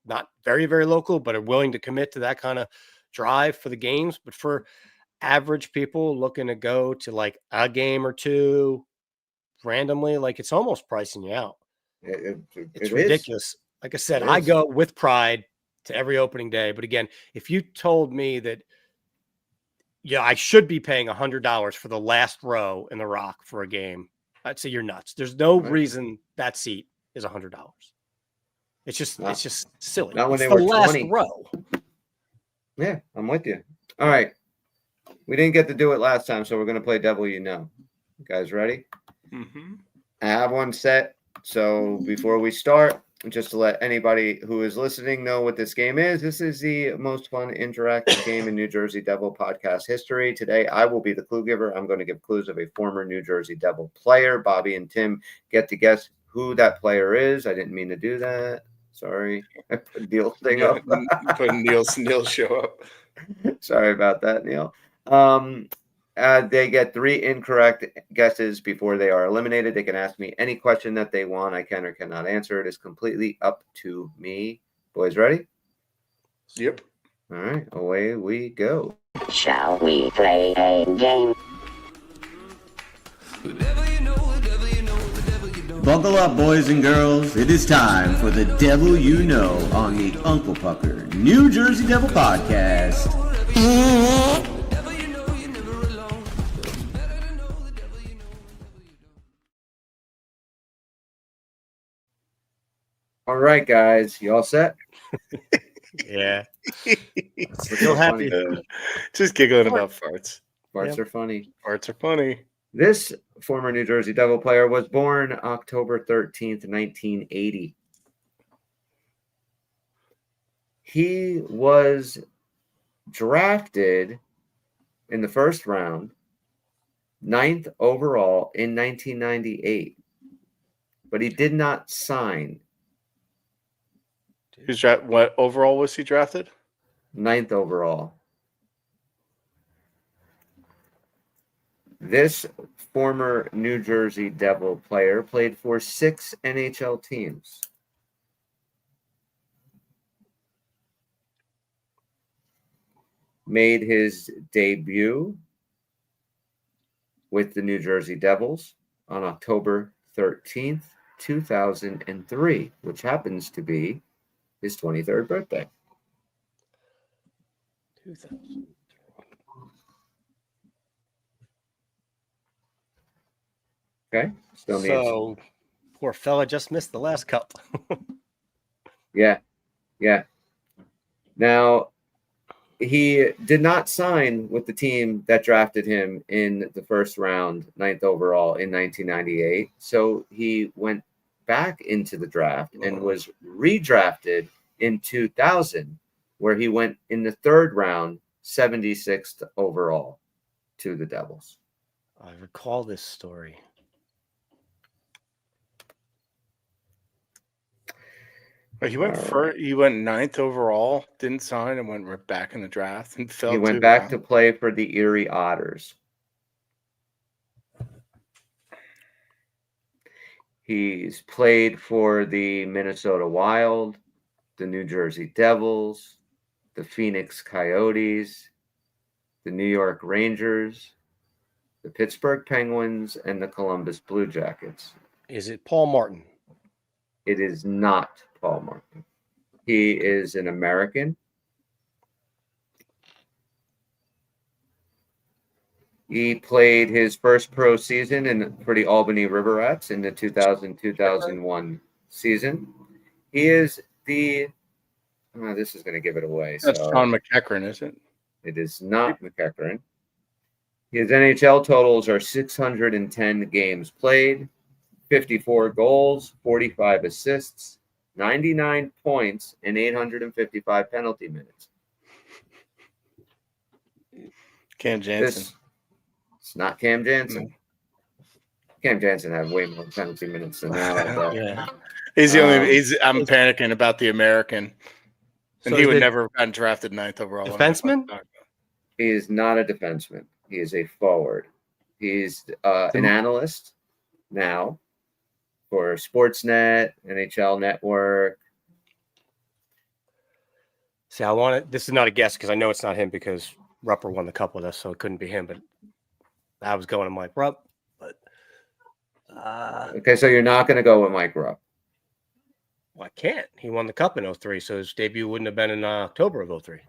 not very, very local, but are willing to commit to that kind of drive for the games. But for average people looking to go to like a game or two randomly, like it's almost pricing you out. It's ridiculous. Like I said, I go with pride to every opening day. But again, if you told me that, yeah, I should be paying $100 for the last row in the Rock for a game, I'd say you're nuts. There's no reason that seat is $100. It's just silly. Not when it's they the were last 20. row. Yeah, I'm with you. All right. We didn't get to do it last time, so we're going to play Devil You Know. You guys ready? Mm-hmm. I have one set. So before we start, just to let anybody who is listening know what this game is, this is the most fun interactive game in New Jersey Devil podcast history. Today, I will be the clue giver. I'm going to give clues of a former New Jersey Devil player. Bobby and Tim get to guess who that player is. I didn't mean to do that. Sorry. I put Neil's thing up. Put Neil's show up. Sorry about that, Neil. They get 3 incorrect guesses before they are eliminated. They can ask me any question that they want. I can or cannot answer. It is completely up to me. Boys, ready? Yep. All right, away we go. Shall we play a game? Buckle up, boys and girls. It is time for the Devil You Know on the Uncle Pucker New Jersey Devil Podcast. All right, guys, you all set? Yeah. Still happy. Just giggling about farts. Farts are funny. Farts are funny. This former New Jersey Devil player was born October 13th, 1980. He was drafted in the first round, 9th overall in 1998, but he did not sign. What overall was he drafted? 9th overall. This former New Jersey Devil player played for 6 NHL teams. Made his debut with the New Jersey Devils on October 13th, 2003, which happens to be his 23rd birthday. 2000. Okay. Still needs. So poor fella just missed the last cup. Yeah. Now, he did not sign with the team that drafted him in the first round, 9th overall in 1998. So he went back into the draft and was redrafted in 2000, where he went in the 3rd round, 76th overall to the Devils. I recall this story. He went He went 9th overall, didn't sign, and went right back in the draft and fell. He went back to play for the Erie Otters. He's played for the Minnesota Wild, the New Jersey Devils, the Phoenix Coyotes, the New York Rangers, the Pittsburgh Penguins, and the Columbus Blue Jackets. Is it Paul Martin? It is not Paul Martin. He is an American. He played his first pro season for the Albany River Rats in the 2000-2001 season. He is the this is going to give it away. That's Sean McEachran, isn't it? It is not McEachran. His NHL totals are 610 games played, 54 goals, 45 assists, 99 points, and 855 penalty minutes. Cam Jansen. It's not Cam Jansen. Cam Jansen had way more penalty minutes than that. But, Yeah. He's the only. I'm Is- panicking about the American, and So he is would it never have gotten drafted 9th overall. defenseman? he is not a defenseman. He is a forward. He's an analyst now for Sportsnet, NHL Network. See, I want it. This is not a guess because I know it's not him because Rupper won the cup with us, so it couldn't be him. But I was going to Mike Rupp. But Okay, so you're not going to go with Mike Rupp. well, I can't. He won the cup in 03, so his debut wouldn't have been in October of 03.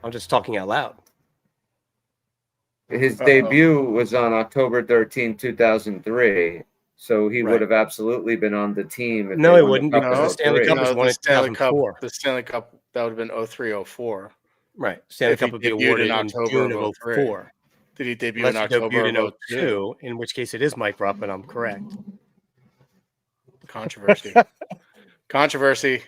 I'm just talking out loud. His debut was on October 13, 2003. So he Right. would have absolutely been on the team. If No, they he won the wouldn't cup because in the Stanley 03. Cup was won in 2004. The Stanley Cup that would have been 03-04. Right. Stanley If he Cup would be debuted awarded in in October June of of 03. 04. Did he debut Unless in he October debuted in of 02, in which case it is Mike Rupp, and I'm correct. Controversy. Controversy.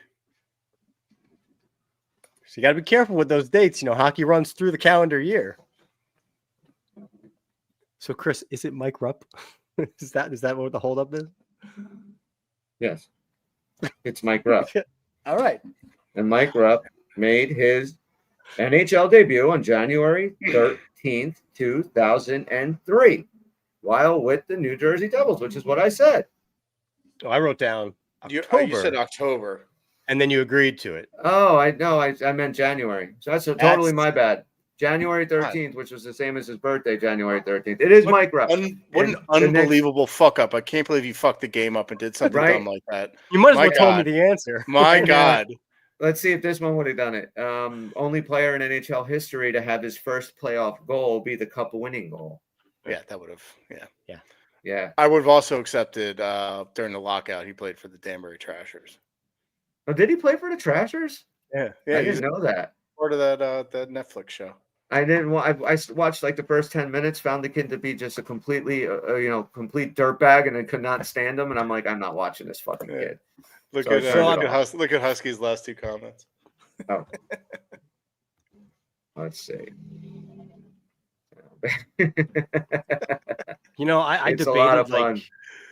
So you got to be careful with those dates. You know, hockey runs through the calendar year. So, Chris, is it Mike Rupp? is that what the holdup is? Yes. It's Mike Rupp. All right. And Mike Rupp made his NHL debut on January 13th, 2003, while with the New Jersey Devils, which is what I said. So I wrote down You October, said October. and then you agreed to it. Oh, I know. I meant January. So that's totally That's- my bad. January 13th, which was the same as his birthday, January 13th. It is What- Mike Rupp. What an And the next- unbelievable fuck up. I can't believe you fucked the game up and did something Right? dumb like that. You might as My well told me God. the answer. My God. Let's see if this one would have done it. Only player in NHL history to have his first playoff goal be the cup winning goal. Yeah, that would have. Yeah. Yeah. I would have also accepted during the lockout, he played for the Danbury Trashers. Oh, did he play for the Trashers? Yeah. I Yeah. He's didn't know that. part of that Netflix show. I didn't. I watched like the first 10 minutes. Found the kid to be just a completely, complete dirtbag, and I could not stand him. And I'm like, I'm not watching this fucking Yeah. kid. Look So I at turned it off. look at Husky's last two comments. Let's see. You know, I It's a lot of debated fun. like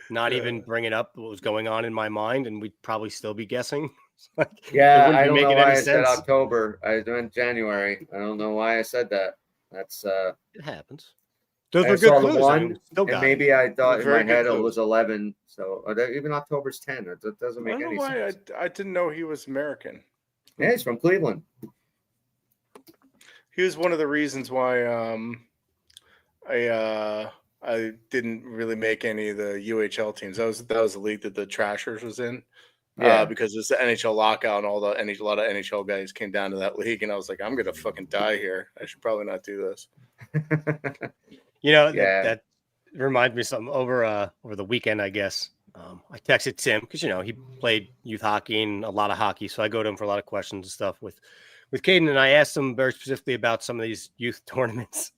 not even bringing up what was going on in my mind, and we'd probably still be guessing. Like, it Yeah, wouldn't I be don't know making why any I said sense. October. I meant January. I don't know why I said that. That's It happens. Those I were saw good the clues. one, Still and got maybe I thought in Very my good head it clue. was 11. So even October's 10. It doesn't I make don't any know why sense. I didn't know he was American. Yeah, he's from Cleveland. He was one of the reasons why I didn't really make any of the UHL teams. That was the league that the Trashers was in. Yeah. Because it's the NHL lockout and a lot of NHL guys came down to that league, and I was like, I'm gonna fucking die here. I should probably not do this. You know, Yeah. that reminds me of something over the weekend, I guess. I texted Tim because, you know, he played youth hockey and a lot of hockey. So I go to him for a lot of questions and stuff with Caden. And I asked him very specifically about some of these youth tournaments.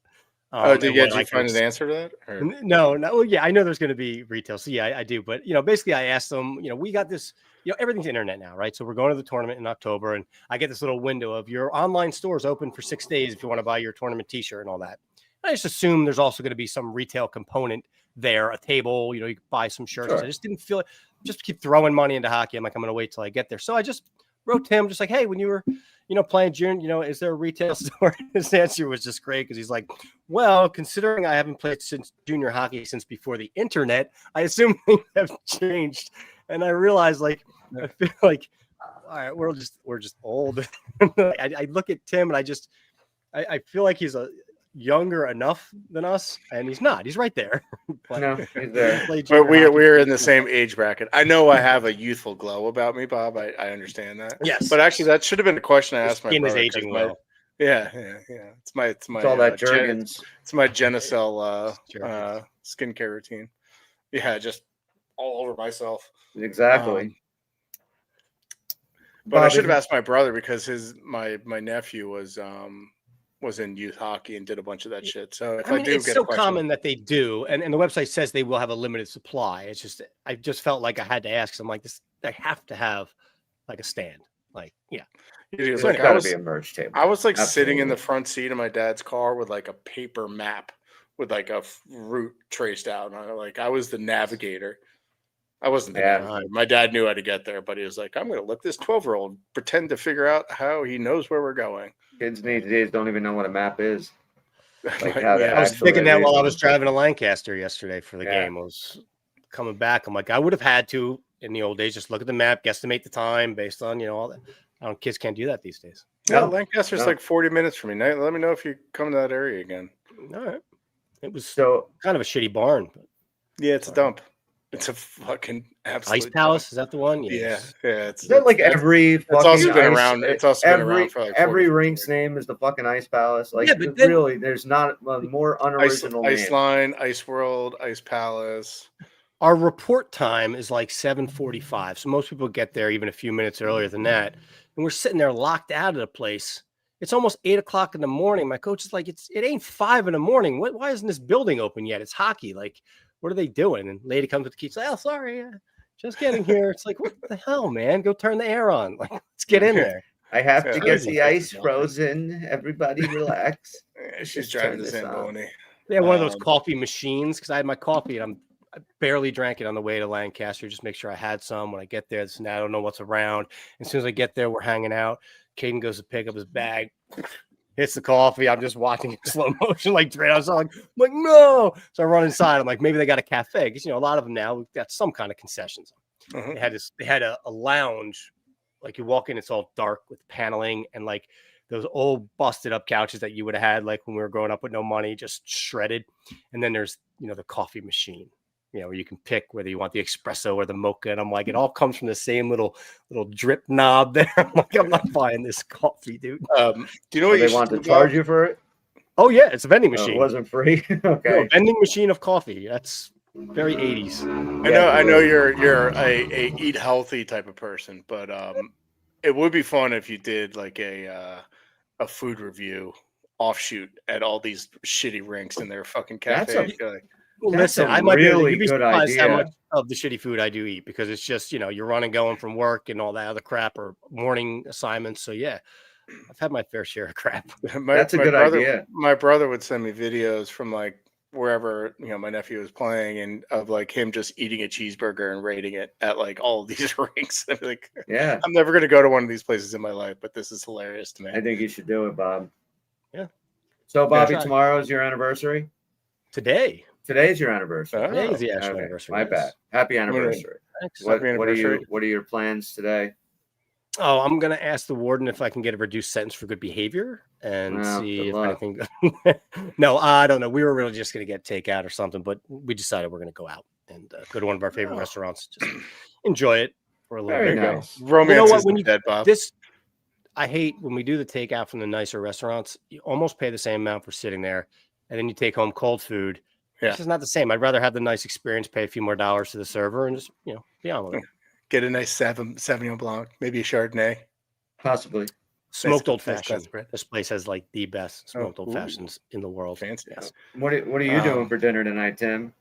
Did and you what I find can an answer to that? Or- No. Well, yeah, I know there's going to be retail. So yeah, I do. But, you know, basically I asked them, you know, we got this, you know, everything's internet now, right? So we're going to the tournament in October, and I get this little window of your online stores open for 6 days if you want to buy your tournament t-shirt and all that. I just assume there's also going to be some retail component there, a table, you know, you can buy some shirts. Sure. I just didn't feel it, just keep throwing money into hockey. I'm like, I'm going to wait till I get there. So I just wrote to him just like, hey, when you were, you know, playing June, you know, is there a retail store? His answer was just great because he's like, well, considering I haven't played since junior hockey since before the internet, I assume things have changed. And I realized, like, I feel like, all right, we're just old. I look at Tim and I feel like he's younger enough than us, and he's not. He's right there. But No, he's there. played But junior hockey. we're in the same age bracket. I know I have a youthful glow about me, Bob. I understand that. Yes, But actually, that should have been a question I His asked my skin is brother. 'cause aging my- well. Yeah. It's my It's all that Gen- Jergens. it's my Genicel Jergens. skincare routine. Yeah, just all over myself. Exactly. But I Bob, should have is- asked my brother because my nephew was in youth hockey and did a bunch of that shit. So if I mean, do it's get so a question, common that they do, and the website says they will have a limited supply. It's just I just felt like I had to ask. 'Cause I'm like, this, I have to have like a stand. Like, yeah, he was There's like, got to be a merch table. I was like sitting in Absolutely. the front seat of my dad's car with like a paper map with like a route traced out. And I was the navigator. I wasn't the Yeah. navigator. My dad knew how to get there, but he was like, I'm going to let this 12-year-old pretend to figure out how he knows where we're going. Kids these days don't even know what a map is. Like But, how to yeah, I was actually thinking that read while I one. was driving to Lancaster yesterday for the Yeah. game. I was coming back. I'm like, I would have had to in the old days just look at the map, guesstimate the time based on all that. Kids can't do that these days. no, No, Lancaster's no. like 40 minutes from me. Let me know if you come to that area again. All right. It was So kind of a shitty barn. But Yeah, it's a dump. It's a fucking absolute Ice Palace, is that the one? dump. Yes. Yeah, it's is that like it's- every It's also fucking been ice- around. It's also been every around for like 40, every 50 rink's years. name is the fucking Ice Palace. Like Yeah, but then- really, there's not a more unoriginal Ice name. Line, Ice World, Ice Palace. Our report time is like 7:45. So most people get there even a few minutes earlier than that. And we're sitting there locked out of the place. It's almost 8 o'clock in the morning. My coach is like, it ain't 5 in the morning. Why isn't this building open yet? It's hockey. Like, what are they doing? And lady comes with the keys. Oh, sorry. Just getting here. It's like, what the hell, man? Go turn the air on. Like, let's get in there. I have Yeah, to get crazy. the ice frozen. Everybody relax. She's Just driving turn the this on. Zamboni. They had one of those Um, coffee machines because I had my coffee and I barely drank it on the way to Lancaster. Just make sure I had some when I get there. So now I don't know what's around. As soon as I get there, we're hanging out. Caden goes to pick up his bag, hits the coffee. I'm just watching in slow motion, like Dre. I was like, no. So I run inside. I'm like, maybe they got a cafe because a lot of them now we've got some kind of concessions. Mhm. They had a lounge, like you walk in, it's all dark with paneling and like those old busted up couches that you would have had like when we were growing up with no money, just shredded. And then there's the coffee machine, where you can pick whether you want the espresso or the mocha. And I'm like, it all comes from the same little drip knob there. I'm like, I'm not buying this coffee, dude. Do you know Oh, what they you want to should do, charge Bob? you for it? Oh yeah, it's a vending Oh, machine. it wasn't free. No, Okay. vending machine of coffee. That's very 80s. I know you're a eat healthy type of person, but it would be fun if you did like a food review offshoot at all these shitty rinks in their fucking That's cafe. a- Like, Well, That's listen, a I might really you'd be good surprised how idea. much of the shitty food I do eat because it's just, you're running, going from work and all that other crap or morning assignments. So yeah, I've had my fair share of crap. That's a good brother, idea. My brother would send me videos from like wherever my nephew was playing and of like him just eating a cheeseburger and rating it at like all of these rinks. I'm like, Yeah. I'm never gonna go to one of these places in my life, but this is hilarious to me. I think you should do it, Bob. Yeah. So, Bobby, try. tomorrow is your anniversary. Today, Today's your anniversary. Oh, today is the actual Okay, anniversary. my yes. bad. Happy anniversary. Thanks. What Happy are you? anniversary. What are your plans today? Oh, I'm gonna ask the warden if I can get a reduced sentence for good behavior and Well, see good if luck. anything. No, I don't know. We were really just gonna get takeout or something, but we decided we're gonna go out and go to one of our favorite Oh. restaurants. Just enjoy it for a little Very bit. nice. Romance what? is When the you- dead, Bob. I hate when we do the takeout from the nicer restaurants. You almost pay the same amount for sitting there, and then you take home cold food. Yeah. It's just not the same. I'd rather have the nice experience, pay a few more dollars to the server, and just be on with it. Get a nice Sauvignon Blanc, maybe a Chardonnay. Possibly. Smoked good- old nice fashioned. glass bread. This place has like the best smoked ooh. old fashions in the world. Fancy. Yes. What are you doing Um, for dinner tonight, Tim?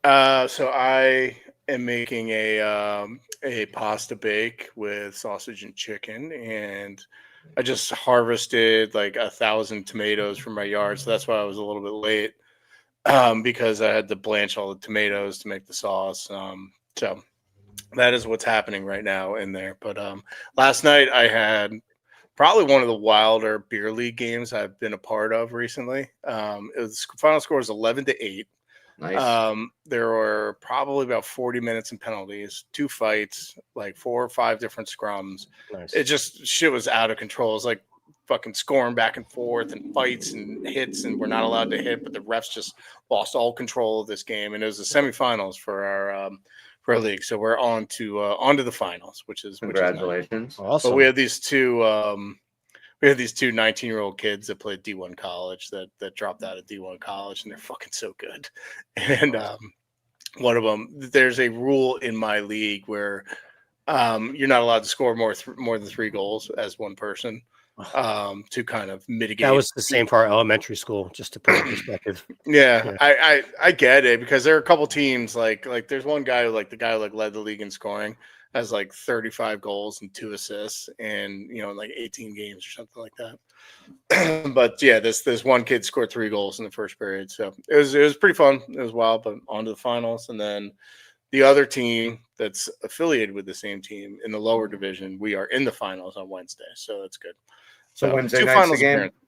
So I am making a pasta bake with sausage and chicken, and I just harvested like 1,000 tomatoes from my yard, so that's why I was a little bit late because I had to blanch all the tomatoes to make the sauce. So that is what's happening right now in there. But last night I had probably one of the wilder beer league games I've been a part of recently. Final score was 11-8. Nice. There were probably about 40 minutes in penalties, 2 fights, like 4 or 5 different scrums. Nice. It just shit was out of control. It's like fucking scoring back and forth and fights and hits, and we're not allowed to hit, but the refs just lost all control of this game. And it was the semifinals for our league. So we're on to the finals, which is nice. Congratulations. Awesome. But we had these two 19-year-old kids that played D1 college that dropped out of D1 college, and they're fucking so good. And one of them, there's a rule in my league where you're not allowed to score more than 3 goals as one person to kind of mitigate. That was the same for our elementary school, just to put it in perspective. Yeah, Yeah. I get it because there are a couple teams like there's one guy who, like the guy who like led the league in scoring. has like 35 goals and 2 assists and, like 18 games or something like that. But yeah, this one kid scored 3 goals in the first period. So it was pretty fun. It was wild, but on to the finals. And then the other team that's affiliated with the same team in the lower division, we are in the finals on Wednesday. So that's good. So Wednesday 2 night's finals the game? appearances.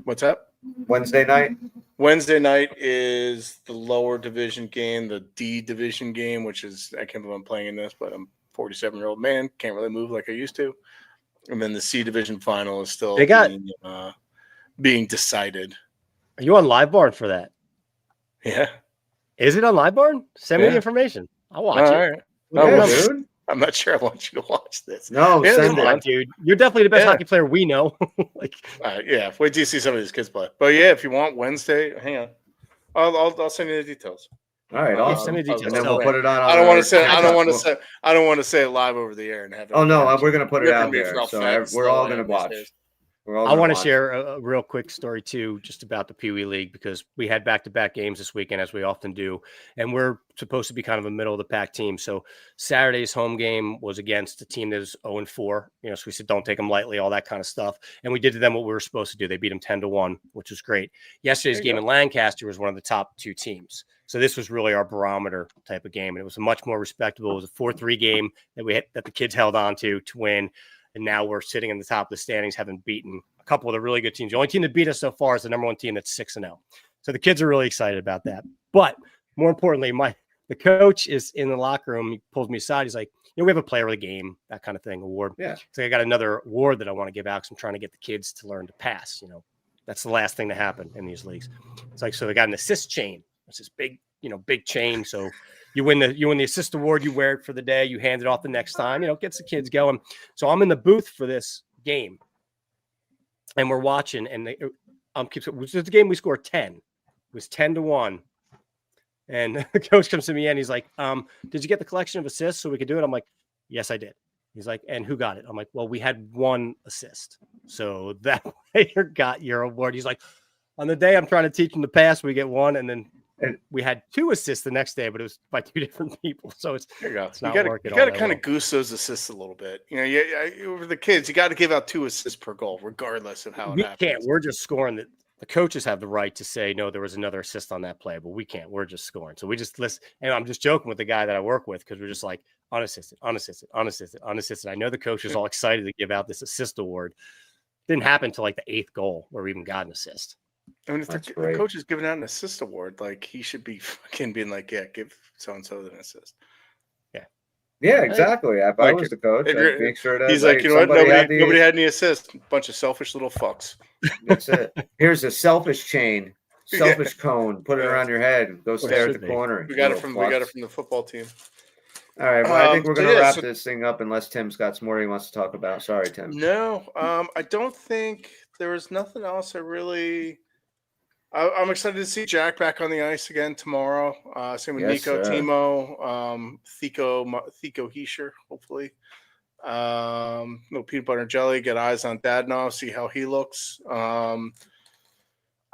What's up? Wednesday night? Wednesday night is the lower division game, the D division game, which is, I can't believe I'm playing in this, but I'm a 47-year-old man, can't really move like I used to. And then the C division final is still being decided. Are you on Live Barn for that? Yeah. Is it on Live Barn? Send me the information. I'll watch it. All right. Yeah, dude. I'm not sure I want you to watch this. No, send Come on, it. dude. You're definitely the best hockey player we know. Yeah, wait till you see some of these kids play. But yeah, if you want Wednesday, hang on. I'll send you the details. All right, awesome. Send me the details. And then we'll put it on. I don't want to say it live over the air and have it. Oh no, we're gonna put it out there, Ralph so Feds we're all still gonna in watch. these days. I want to share a real quick story too, just about the Pee Wee League, because we had back-to-back games this weekend, as we often do, and we're supposed to be kind of a middle of the pack team. So Saturday's home game was against a team that is 0-4. So we said don't take them lightly, all that kind of stuff, and we did to them what we were supposed to do. They beat them 10-1, which was great. Yesterday's game in Lancaster was one of the top 2 teams. So this was really our barometer type of game, and it was a much more respectable. It was a 4-3 game that the kids held on to win. And now we're sitting in the top of the standings, having beaten a couple of the really good teams. The only team that beat us so far is the number 1 team that's 6-0. So the kids are really excited about that. But more importantly, the coach is in the locker room. He pulls me aside. He's like, we have a player of the game, that kind of thing, award. Yeah. Oh, So I got another award that I want to give out because I'm trying to get the kids to learn to pass. That's the last thing to happen in these leagues. It's like, so they got an assist chain. It's this big chain. So you win the assist award, you wear it for the day, you hand it off the next time, gets the kids going. So I'm in the booth for this game and we're watching, and it was the game we scored 10. It was 10-1. And the coach comes to me and he's like, did you get the collection of assists so we could do it? I'm like, yes, I did. He's like, and who got it? I'm like, well, we had 1 assist. So that player got your award. He's like, on the day I'm trying to teach them to pass, we get 1, and then we had 2 assists the next day, but it was by 2 different people. So it's not working. You got to kind of goose those assists a little bit. Over the kids, you got to give out 2 assists per goal, regardless of how it happens. We can't. We're just scoring. The coaches have the right to say, no, there was another assist on that play, but we can't. We're just scoring. So we just listen. And I'm just joking with the guy that I work with because we're just like unassisted. I know the coach is all excited to give out this assist award. Didn't happen until like the 8th goal where we even got an assist. I mean, if the coach is giving out an assist award, like he should be fucking being like, yeah, give so and so an assist. Yeah, exactly. If I was the coach, I'd make sure that he's like, you know what? Nobody had any assists. Bunch of selfish little fucks. That's it. Here's a selfish chain, selfish cone. Put it around your head. Go stare at the corner. We got it from the football team. All right. Well, I think we're gonna wrap this thing up unless Tim's got some more he wants to talk about. Sorry, Tim. No, I don't think there was nothing else. I'm excited to see Jack back on the ice again tomorrow. Same with Nico, Timo, Thico Heischer, hopefully. No peanut butter and jelly. Get eyes on Dadonov, see how he looks.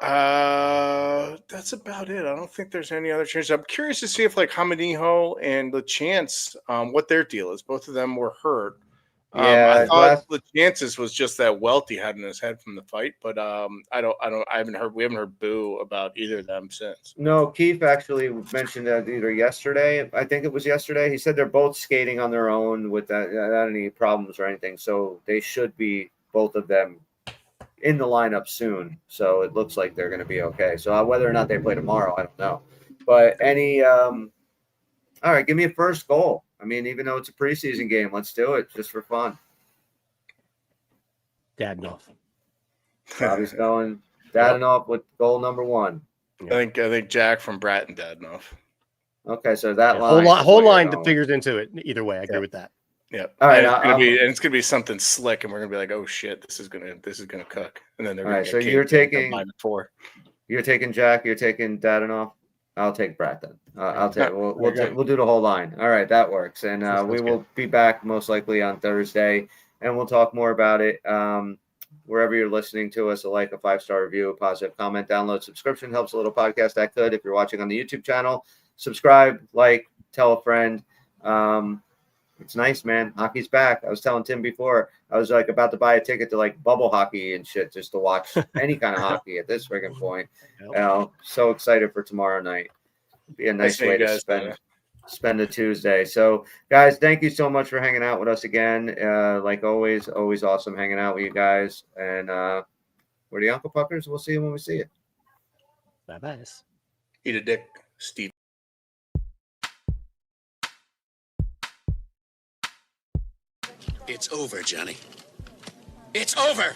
That's about it. I don't think there's any other changes. I'm curious to see if Hamaniho and LeChance, what their deal is. Both of them were hurt. I thought LeChance's was just that welt he had in his head from the fight, but we haven't heard boo about either of them since. No, Keith actually mentioned that either yesterday. I think it was yesterday. He said they're both skating on their own without any problems or anything. So they should be, both of them, in the lineup soon. So it looks like they're going to be okay. So whether or not they play tomorrow, I don't know. But all right, give me a first goal. I mean, even though it's a preseason game, let's do it just for fun. Dadonov. Bobby's going Dadonov with goal number 1. I think Jack from Bratton Dadonov. Okay, so that line, whole line that figures into it. Either way, I agree with that. Yeah. All right, it's gonna be something slick, and we're gonna be like, oh shit, this is gonna cook, and then they're gonna. All right, so you're taking Jack, you're taking Dadonov. I'll take Brett then. We'll do the whole line. All right, that works. And we will be back most likely on Thursday, and we'll talk more about it. Wherever you're listening to us, a 5-star review, a positive comment, download, subscription helps a little podcast that could. If you're watching on the YouTube channel, subscribe, tell a friend. It's nice, man. Hockey's back. I was telling Tim before, I was like about to buy a ticket to like bubble hockey and shit just to watch any kind of hockey at this friggin' point. You know, so excited for tomorrow night. Be a nice way to spend a Tuesday. So, guys, thank you so much for hanging out with us again. Like always awesome hanging out with you guys. And we're the Uncle Puckers. We'll see you when we see you. Bye-bye. Eat a dick, Steve. It's over, Johnny. It's over!